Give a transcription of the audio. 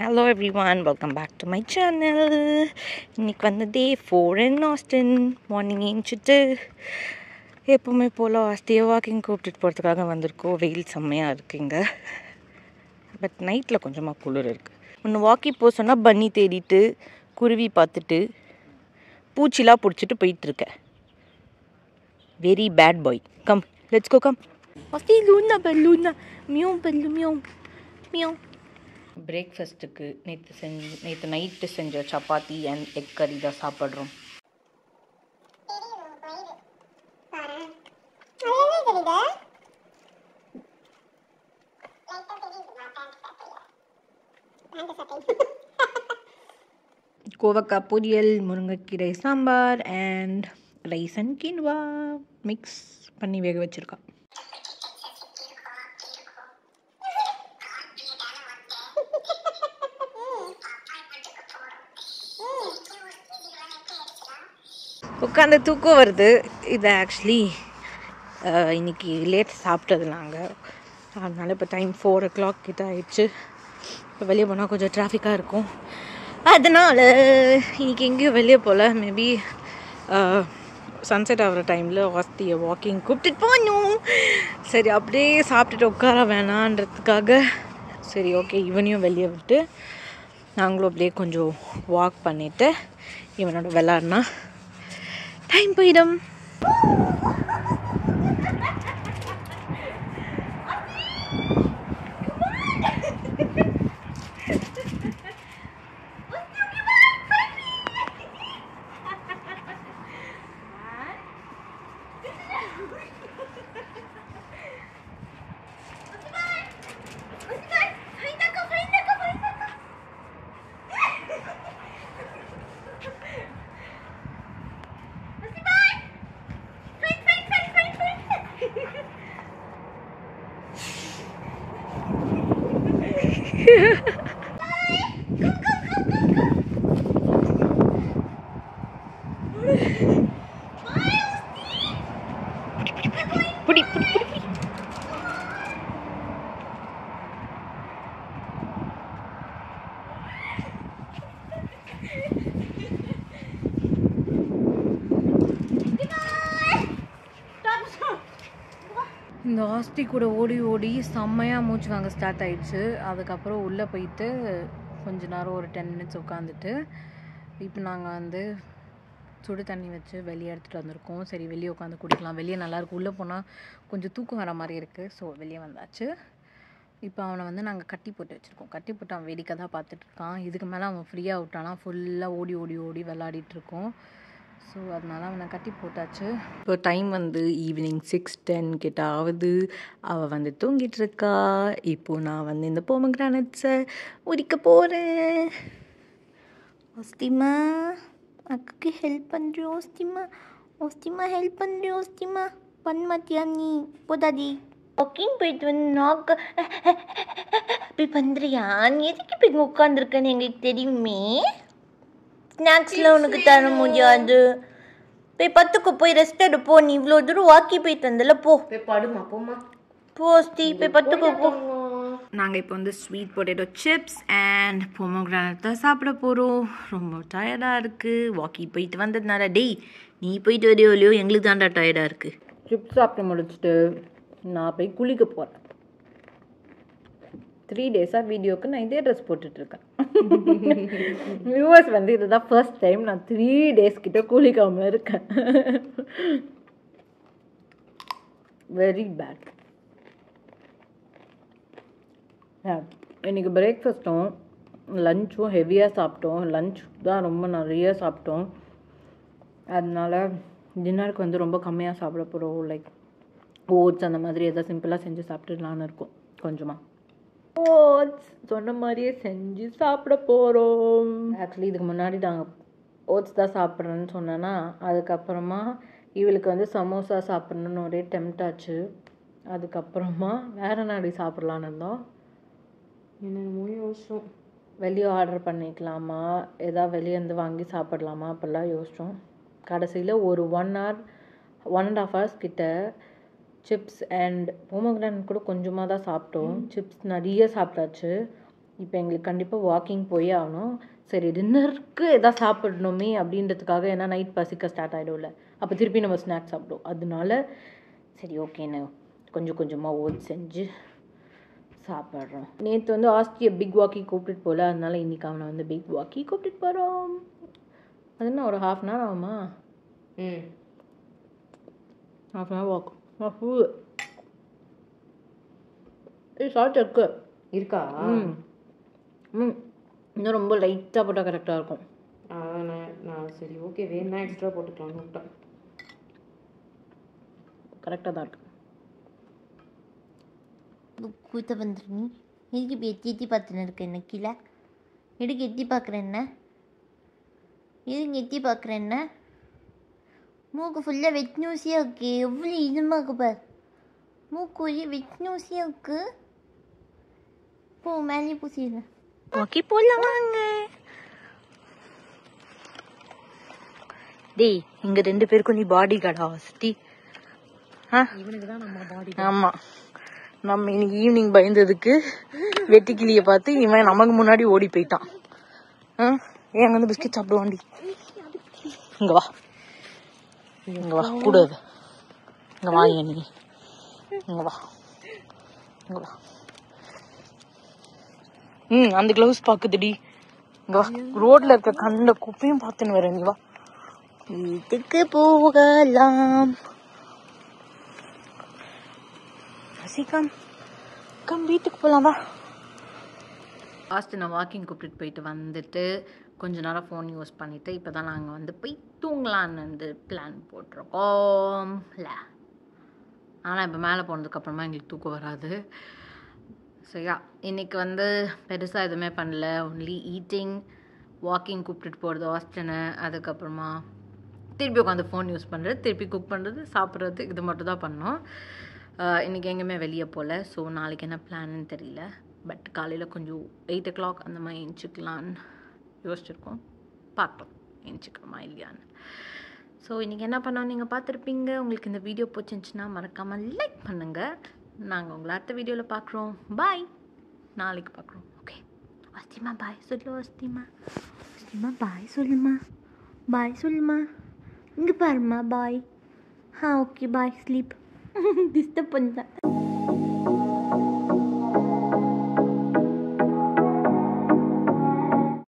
Hello everyone, welcome back to my channel. இன்னைக்கு வந்து டே 4 in Austin. Morning ஏஞ்சிட்டு எப்போவுமே போல் ஆஸ்தியை வாக்கிங் கூப்பிட்டுட்டு போகிறதுக்காக வந்திருக்கோம். வெயில் செம்மையாக இருக்குங்க. பட் நைட்டில் கொஞ்சமாக குளிர் இருக்குது. ஒன்று வாக்கிங் போக சொன்னால் பன்னி தேடிட்டு குருவி பார்த்துட்டு பூச்சிலாம் பிடிச்சிட்டு போயிட்டுருக்கேன். Very bad boy. Come let's go come. ஆஸ்தி லூனா பல்லூனா மியூ பல்லு மியூ மியூ. பிரேக்ஃபாஸ்ட்டுக்கு நேற்று நைட்டு செஞ்ச சப்பாத்தி அண்ட் எக் கறி தான் சாப்பிட்றோம். கோவக்காய் பொரியல், முருங்கைக்கீரை sambar and rice and quinoa mix பண்ணி வேக வச்சுருக்கா. உட்காந்து தூக்கம் வருது. இது ஆக்சுவலி இன்றைக்கி லேட் சாப்பிட்டது நாங்கள். அதனால் இப்போ டைம் 4 o'clock கிட்ட ஆயிடுச்சு. இப்போ வெளியே போனால் கொஞ்சம் டிராஃபிக்காக இருக்கும். அதனால் இன்றைக்கி எங்கேயும் வெளியே போகல. மேபி சன்செட் ஆகிற டைமில் ஆஸ்தியை வாக்கிங் கூப்பிட்டுட்டு போகணும். சரி அப்படியே சாப்பிட்டுட்டு உட்கார வேணான்றதுக்காக சரி ஓகே இவனையும் வெளியே விட்டு நாங்களும் அப்படியே கொஞ்சம் வாக் பண்ணிவிட்டு இவனோட விளாட்னா டைம் போயிடும். இந்த ஆஸ்தி கூட ஓடி ஓடி செம்மையாக மூச்சு வாங்க ஸ்டார்ட் ஆகிடுச்சு. அதுக்கப்புறம் உள்ளே போயிட்டு கொஞ்ச நேரம் ஒரு 10 minutes உட்காந்துட்டு இப்போ நாங்கள் வந்து சுடு தண்ணி வச்சு வெளியே எடுத்துகிட்டு வந்திருக்கோம். சரி வெளியே உட்காந்து குடிக்கலாம், வெளியே நல்லாயிருக்கும். உள்ளே போனால் கொஞ்சம் தூக்கம் வர மாதிரி இருக்குது. ஸோ வெளியே வந்தாச்சு. இப்போ அவனை வந்து நாங்கள் கட்டி போட்டு வச்சுருக்கோம். கட்டி போட்டு அவன் வேடிக்கை தான் பார்த்துட்ருக்கான். இதுக்கு மேலே அவன் ஃப்ரீயாக விட்டானா ஃபுல்லாக ஓடி ஓடி ஓடி விளாடிட்டுருக்கோம். ஸோ அதனால் அவனை கட்டி போட்டாச்சு. இப்போ டைம் வந்து ஈவினிங் 6:10 கிட்ட ஆகுது. அவள் வந்து தூங்கிட்டுருக்கா. இப்போது நான் வந்து இந்த பொமக்ரானட்ஸை உரிக்க போகிறேன். ஓஸ்திமா அக்காக்கு ஹெல்ப் பண்ணுறியோ? ஓஸ்திமா ஹெல்ப் பண்ணுறியோ? ஓஸ்திமா பண்ண மாட்டியா நீ? போதாதி வாக்கிங் போயிட்டு வந்து நாக்கு இப்படி பண்ணுறியா? நீ எதுக்கு இப்போ இங்கே உட்காந்துருக்கன்னு எங்களுக்கு தெரியுமே. ஸ்நாக்ஸ்லாம் உனக்கு தர முடியாது. போய் பத்துக்கு போய் ரெஸ்ட் எடுப்போ. நீ இவ்வளோ தூரம் வாக்கி போயிட்டு வந்தல, போ போய் படுமா. போமா போஸ்தி போய் பத்துக்கு போ. நாங்கள் இப்போ வந்து sweet potato chips and pomegranate தான் சாப்பிட போகிறோம். ரொம்ப டயர்டாக இருக்குது வாக்கி போயிட்டு வந்ததுனால. டேய் நீ போயிட்டு வரையோ இல்லையோ எங்களுக்கு தான்டா டயர்டாக இருக்குது. சிப்ஸ் சாப்பிட்டு முடிச்சுட்டு நான் போய் குளிக்க போகிறேன். 3 days வீடியோவுக்கு நான் இதே ட்ரெஸ் போட்டுட்ருக்கேன். வியூவர்ஸ் வந்து இதுதான் ஃபர்ஸ்ட் டைம் நான் 3 days கிட்ட குளிக்காமல் இருக்கேன். Very bad. இன்றைக்கி பிரேக்ஃபாஸ்ட்டும் லஞ்சும் ஹெவியாக சாப்பிட்டோம். லஞ்ச் தான் ரொம்ப நிறைய சாப்பிட்டோம். அதனால டின்னருக்கு வந்து ரொம்ப கம்மியாக சாப்பிட போகிறோம். லைக் ஓட்ஸ் அந்த மாதிரி எதாவது சிம்பிளாக செஞ்சு சாப்பிட்டுலான்னு இருக்கோம். கொஞ்சமாக ஓட்ஸ் சொன்ன மாதிரியே செஞ்சு சாப்பிட போகிறோம். ஆக்சுவலி இதுக்கு முன்னாடி நாங்கள் ஓட்ஸ் தான் சாப்பிட்றேன்னு சொன்னேன்னா, அதுக்கப்புறமா இவளுக்கு வந்து சமோசா சாப்பிட்ணுன்னு ஒரே டெம்ட் ஆச்சு. அதுக்கப்புறமா வேறு நாடி சாப்பிட்லான்னு இருந்தோம். என்னென்னமோ யோசிச்சோம். வெளியே ஆர்டர் பண்ணிக்கலாமா, எதாவது வெளியேருந்து வாங்கி சாப்பிட்லாமா அப்படிலாம் யோசித்தோம். கடைசியில் ஒரு 1 hour 1.5 hours கிட்ட சிப்ஸ் அண்ட் பொமோகிரானட் கூட கொஞ்சமாக தான் சாப்பிட்டோம். சிப்ஸ் நிறைய சாப்பிட்டாச்சு. இப்போ எங்களுக்கு கண்டிப்பாக வாக்கிங் போயே ஆகணும். சரி டின்னருக்கு எதாவது சாப்பிடணுமே அப்படின்றதுக்காக, ஏன்னா நைட் பசிக்க ஸ்டார்ட் ஆகிடும்ல, அப்போ திருப்பி நம்ம ஸ்நாக்ஸ் சாப்பிடுவோம். அதனால சரி ஓகேன்னு கொஞ்சம் கொஞ்சமாக ஓட்ஸ் செஞ்சு சாப்பிட்றோம். நேற்று வந்து ஆஸ்தியை பிக் வாக்கி கூப்பிட்டுட்டு போகல, அதனால இன்றைக்கி அவனை வந்து பிக் வாக்கி கூப்பிட்டுட்டு போகிறோம். அது என்ன ஒரு 1/2 அன் ஹவர் ஆகுமா? ½ an hour walk. Full salt இருக்கா? இன்னும் ரொம்ப லைட்டாக போட்டால் கரெக்டாக இருக்கும். நான் சரி ஓகே வேணா எக்ஸ்ட்ரா போட்டுக்கலாம்னு விட்டேன். கரெக்டாக தான் இருக்கு. கூத்த வந்துரு நீ எதுக்கு இப்போ எத்தி பார்த்துன்னு இருக்க என்ன கீழே? எதுக்கு எத்தி பார்க்குறேன் என்ன? எதுக்கு எத்தி பார்க்குறேன் என்ன? மூக்கு ஃபுல்லாக வெட் நியூஸியாக இருக்கு. எவ்வளோ இதுமாக இருக்கு பார். மூக்கு ஒரே வெட் நியூஸியாக இருக்கு. போ மேலே பூசிடுறேன். ஓகே போகலாம் வாங்க. டேய் இங்க 2 பேருக்கும் நீ பாடி கார்டா வசதி? இவனுக்கு தான் நம்ம பாடி. ஆமாம், நம்ம இன்னைக்கு ஈவினிங் பயந்ததுக்கு வெட்டிக்கிளியை பார்த்து இவன் நமக்கு முன்னாடி ஓடி போயிட்டான். ஏன் வந்து பிஸ்கெட் சாப்பிடுவாண்டி? இங்க வா, இங்க வா, கூடாது. இங்க வா, நீ இங்க வா, இங்க வா. அந்த கிளவுஸ் பாக்குதுடி. இங்க வா, ரோட்ல இருக்க கண்ட குப்பையும் பார்த்துன்னு வர. நீ வா, வீட்டுக்கு போகலாம். சீக்கிரம் கம், வீட்டுக்கு போகலாம் வா. லாஸ்ட்டு நான் வாக்கிங் கூப்பிட்டு போயிட்டு வந்துட்டு கொஞ்ச நேரம் ஃபோன் யூஸ் பண்ணிவிட்டு இப்போ தான் நாங்கள் வந்து போய் தூங்கலான்னு வந்து பிளான் போட்டிருக்கோம் இல்லை. ஆனால் இப்போ மேலே போனதுக்கப்புறமா எங்களுக்கு தூக்கம் வராது. சரியா, இன்றைக்கி வந்து பெருசாக எதுவுமே பண்ணல. ஒன்லி ஈட்டிங், வாக்கிங் கூப்பிட்டுட்டு போகிறது ஹாஸ்டனு, அதுக்கப்புறமா திருப்பி உட்காந்து ஃபோன் யூஸ் பண்ணுறது, திருப்பி குக் பண்ணுறது, சாப்பிட்றது, இது மட்டும் தான் பண்ணோம். இன்றைக்கி எங்கேயுமே வெளியே போகல. ஸோ நாளைக்கு என்ன பிளான்னு தெரியல. பட் காலையில் கொஞ்சம் 8 o'clock அந்த மாதிரி எழுந்திரிக்கலான்னு யோசிச்சிருக்கோம். பார்க்கலாம் எழுந்திரிக்கிறோமா இல்லையான்னு. ஸோ இன்றைக்கி என்ன பண்ணோம் நீங்கள் பார்த்துருப்பீங்க. உங்களுக்கு இந்த வீடியோ பிடிச்சிருந்துச்சின்னா மறக்காமல் லைக் பண்ணுங்கள். நாங்கள் உங்களை அடுத்த வீடியோவில் பார்க்குறோம். பாய், நாளைக்கு பார்க்குறோம். ஓகே, வஸ்திமா பாய் சொல்லு. வஸ்திமா பாய் சொல்லுமா. பாய் சொல்லுமா. இங்கே பாருமா bye. Okay bye, sleep. Disturb பண்ணிட்டேன்.